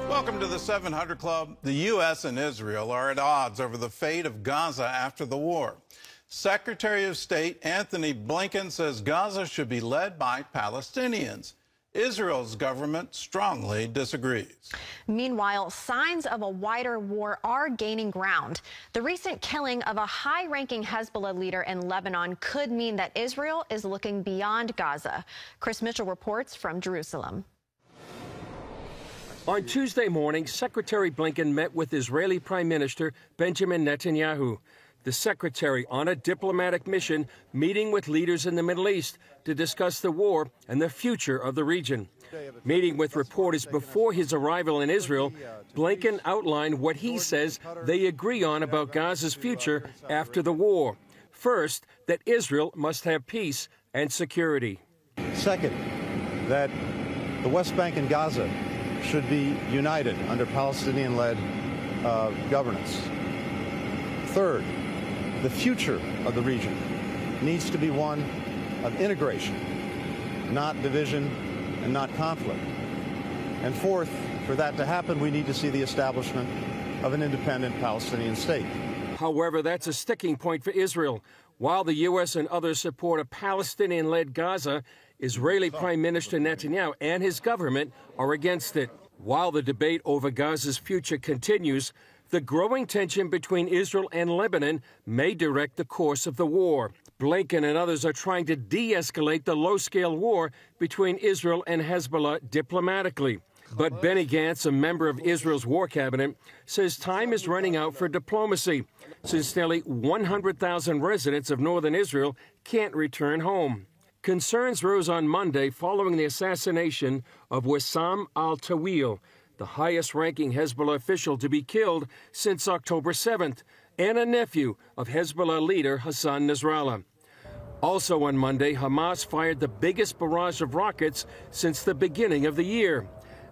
Welcome to the 700 Club. The U.S. and Israel are at odds over the fate of Gaza after the war. Secretary of State Anthony Blinken says Gaza should be led by Palestinians. Israel's government strongly disagrees. Meanwhile, signs of a wider war are gaining ground. The recent killing of a high-ranking Hezbollah leader in Lebanon could mean that Israel is looking beyond Gaza. Chris Mitchell reports from Jerusalem. On Tuesday morning, Secretary Blinken met with Israeli Prime Minister Benjamin Netanyahu. The secretary on a diplomatic mission meeting with leaders in the Middle East to discuss the war and the future of the region. Meeting with reporters before his arrival in Israel, Blinken outlined what he says they agree on about Gaza's future after the war. First, that Israel must have peace and security. Second, that the West Bank and Gaza should be united under Palestinian-led governance. Third, the future of the region needs to be one of integration, not division and not conflict. And fourth, for that to happen, we need to see the establishment of an independent Palestinian state. However, that's a sticking point for Israel. While the U.S. and others support a Palestinian-led Gaza, Israeli Prime Minister Netanyahu and his government are against it. While the debate over Gaza's future continues, the growing tension between Israel and Lebanon may direct the course of the war. Blinken and others are trying to de-escalate the low-scale war between Israel and Hezbollah diplomatically. But Benny Gantz, a member of Israel's war cabinet, says time is running out for diplomacy, since nearly 100,000 residents of northern Israel can't return home. Concerns rose on Monday following the assassination of Wissam al-Tawil, the highest-ranking Hezbollah official to be killed since October 7th, and a nephew of Hezbollah leader Hassan Nasrallah. Also on Monday, Hamas fired the biggest barrage of rockets since the beginning of the year.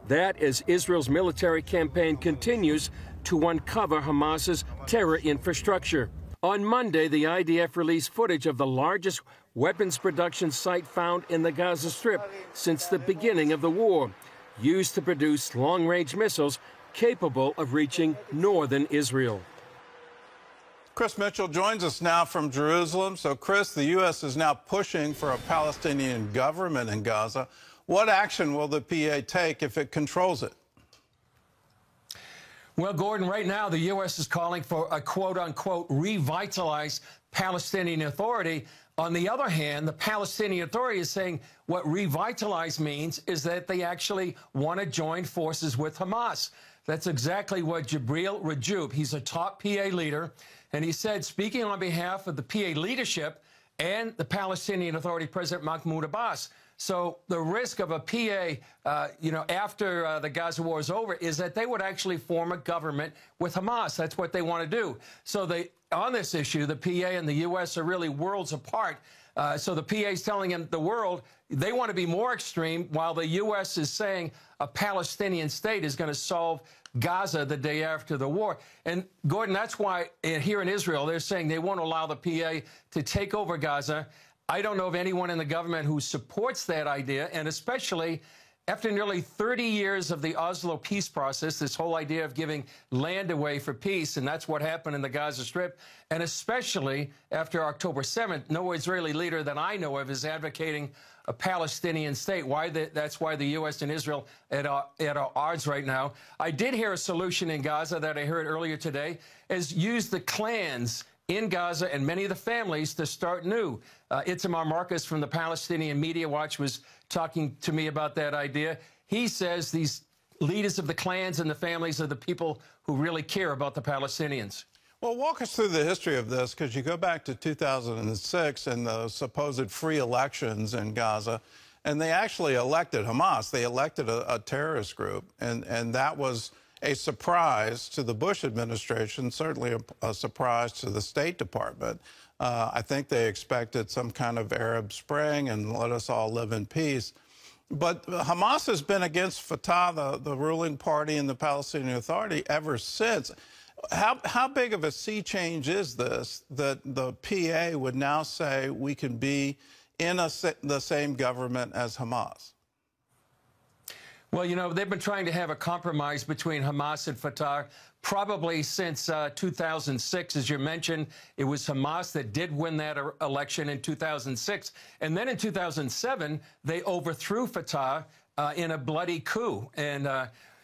That as Israel's military campaign continues to uncover Hamas's terror infrastructure. On Monday, the IDF released footage of the largest weapons production site found in the Gaza Strip since the beginning of the war, used to produce long-range missiles capable of reaching northern Israel. Chris Mitchell joins us now from Jerusalem. So, Chris, the U.S. is now pushing for a Palestinian government in Gaza. What action will the PA take if it controls it? Well, Gordon, right now the U.S. is calling for a quote-unquote revitalized Palestinian Authority. On the other hand, the Palestinian Authority is saying what revitalize means is that they actually want to join forces with Hamas. That's exactly what Jibril Rajoub, he's a top PA leader, and he said, speaking on behalf of the PA leadership and the Palestinian Authority President Mahmoud Abbas. So the risk of a PA, after the Gaza war is over, is that they would actually form a government with Hamas. That's what they want to do. So on this issue, the PA and the U.S. are really worlds apart. So the PA is telling the world they want to be more extreme, while the U.S. is saying a Palestinian state is going to solve Gaza the day after the war. And, Gordon, that's why here in Israel they're saying they won't allow the PA to take over Gaza. I don't know of anyone in the government who supports that idea, and especially after nearly 30 years of the Oslo peace process, this whole idea of giving land away for peace, and that's what happened in the Gaza Strip, and especially after October 7th, no Israeli leader that I know of is advocating a Palestinian state. That's why the U.S. and Israel at odds right now. I did hear a solution in Gaza that I heard earlier today, is use the clans in Gaza and many of the families to start new. Itamar Marcus from the Palestinian Media Watch was talking to me about that idea. He says these leaders of the clans and the families are the people who really care about the Palestinians. Well, walk us through the history of this, because you go back to 2006 and the supposed free elections in Gaza, and they actually elected Hamas. They elected a terrorist group, and that was a surprise to the Bush administration, certainly a surprise to the State Department. I think they expected some kind of Arab Spring and let us all live in peace. But Hamas has been against Fatah, the ruling party in the Palestinian Authority, ever since. How big of a sea change is this that the PA would now say we can be in the same government as Hamas? Well, you know, they've been trying to have a compromise between Hamas and Fatah probably since 2006. As you mentioned, it was Hamas that did win that election in 2006. And then in 2007, they overthrew Fatah in a bloody coup. And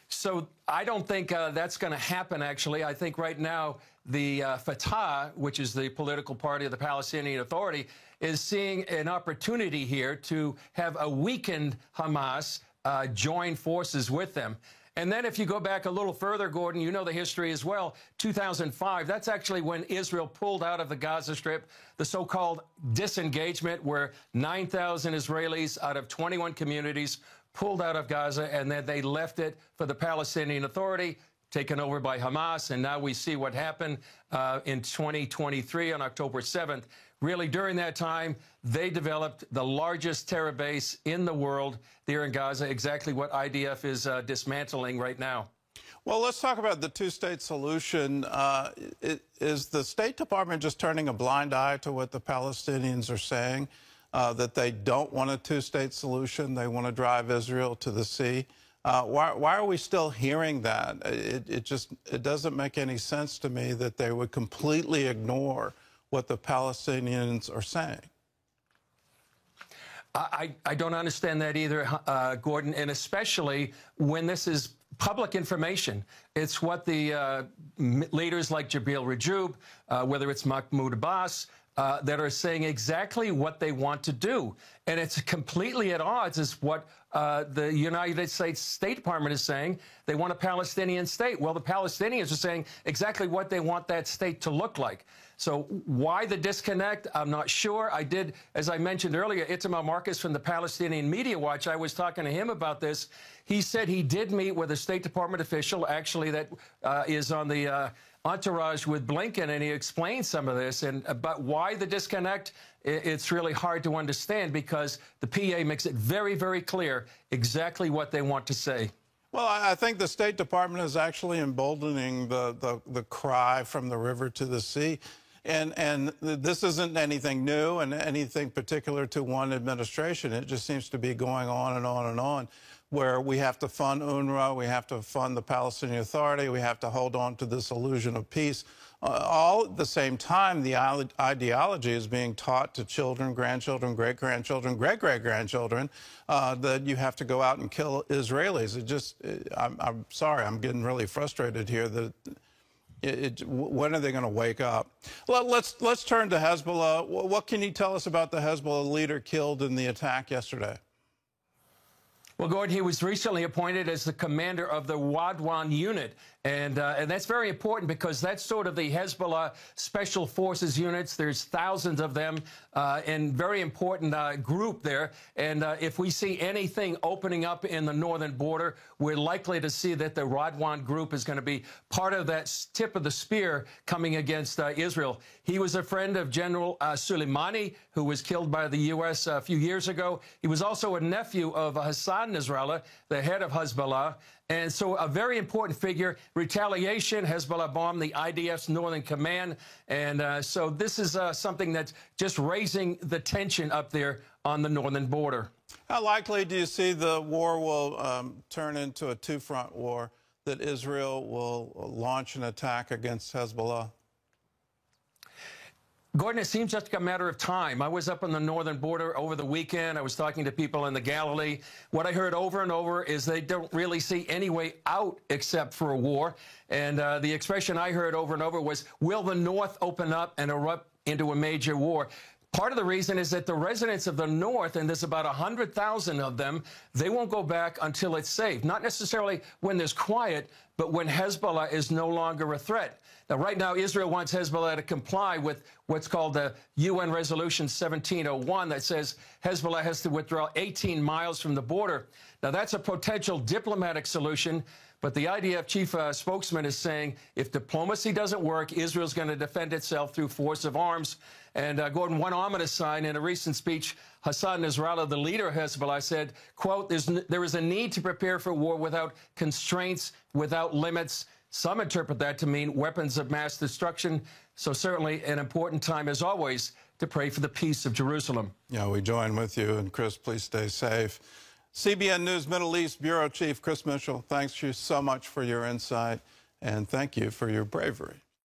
so I don't think that's going to happen, actually. I think right now the Fatah, which is the political party of the Palestinian Authority, is seeing an opportunity here to have a weakened Hamas join forces with them. And then if you go back a little further, Gordon, you know the history as well. 2005, that's actually when Israel pulled out of the Gaza Strip, the so-called disengagement, where 9,000 Israelis out of 21 communities pulled out of Gaza, and then they left it for the Palestinian Authority, taken over by Hamas. And now we see what happened in 2023 on October 7th. Really, during that time, they developed the largest terror base in the world there in Gaza, exactly what IDF is dismantling right now. Well, let's talk about the two-state solution. Is the State Department just turning a blind eye to what the Palestinians are saying, that they don't want a two-state solution? They want to drive Israel to the sea? Why are we still hearing that? It doesn't make any sense to me that they would completely ignore what the Palestinians are saying. I don't understand that either, Gordon, and especially when this is public information. It's what the leaders like Jabril Rajoub, whether it's Mahmoud Abbas, that are saying exactly what they want to do. And it's completely at odds with what the United States State Department is saying. They want a Palestinian state. Well, the Palestinians are saying exactly what they want that state to look like. So why the disconnect? I'm not sure. I did, as I mentioned earlier, Itamar Marcus from the Palestinian Media Watch, I was talking to him about this. He said he did meet with a State Department official, actually, that is on the entourage with Blinken, and he explained some of this. But why the disconnect? It's really hard to understand, because the PA makes it very, very clear exactly what they want to say. Well, I think the State Department is actually emboldening the cry from the river to the sea. And this isn't anything new and anything particular to one administration. It just seems to be going on and on and on, where we have to fund UNRWA, we have to fund the Palestinian Authority, we have to hold on to this illusion of peace. All at the same time, the ideology is being taught to children, grandchildren, great-grandchildren, great-great-grandchildren, that you have to go out and kill Israelis. I'm sorry, I'm getting really frustrated here that when are they going to wake up? Well, let's turn to Hezbollah. What can you tell us about the Hezbollah leader killed in the attack yesterday? Well, Gordon, he was recently appointed as the commander of the Wadwan unit. And that's very important, because that's sort of the Hezbollah Special Forces units. There's thousands of them, and very important group there. And if we see anything opening up in the northern border, we're likely to see that the Wadwan group is going to be part of that tip of the spear coming against Israel. He was a friend of General Soleimani, who was killed by the U.S. a few years ago. He was also a nephew of Hassan Nasrallah, the head of Hezbollah. And so a very important figure. Retaliation, Hezbollah bombed the IDF's Northern Command. And so this is something that's just raising the tension up there on the northern border. How likely do you see the war will turn into a two-front war, that Israel will launch an attack against Hezbollah? Gordon, it seems just a matter of time. I was up on the northern border over the weekend. I was talking to people in the Galilee. What I heard over and over is they don't really see any way out except for a war. And the expression I heard over and over was, will the North open up and erupt into a major war? Part of the reason is that the residents of the North, and there's about 100,000 of them, they won't go back until it's safe. Not necessarily when there's quiet, but when Hezbollah is no longer a threat. Now, right now, Israel wants Hezbollah to comply with what's called the UN Resolution 1701 that says Hezbollah has to withdraw 18 miles from the border. Now, that's a potential diplomatic solution, but the IDF chief spokesman is saying if diplomacy doesn't work, Israel's going to defend itself through force of arms. And, Gordon, one ominous sign in a recent speech, Hassan Nasrallah, the leader of Hezbollah, said, quote, there is a need to prepare for war without constraints, without limits. Some interpret that to mean weapons of mass destruction. So certainly an important time, as always, to pray for the peace of Jerusalem. Yeah, we join with you. And, Chris, please stay safe. CBN News Middle East Bureau Chief Chris Mitchell, thanks you so much for your insight, and thank you for your bravery.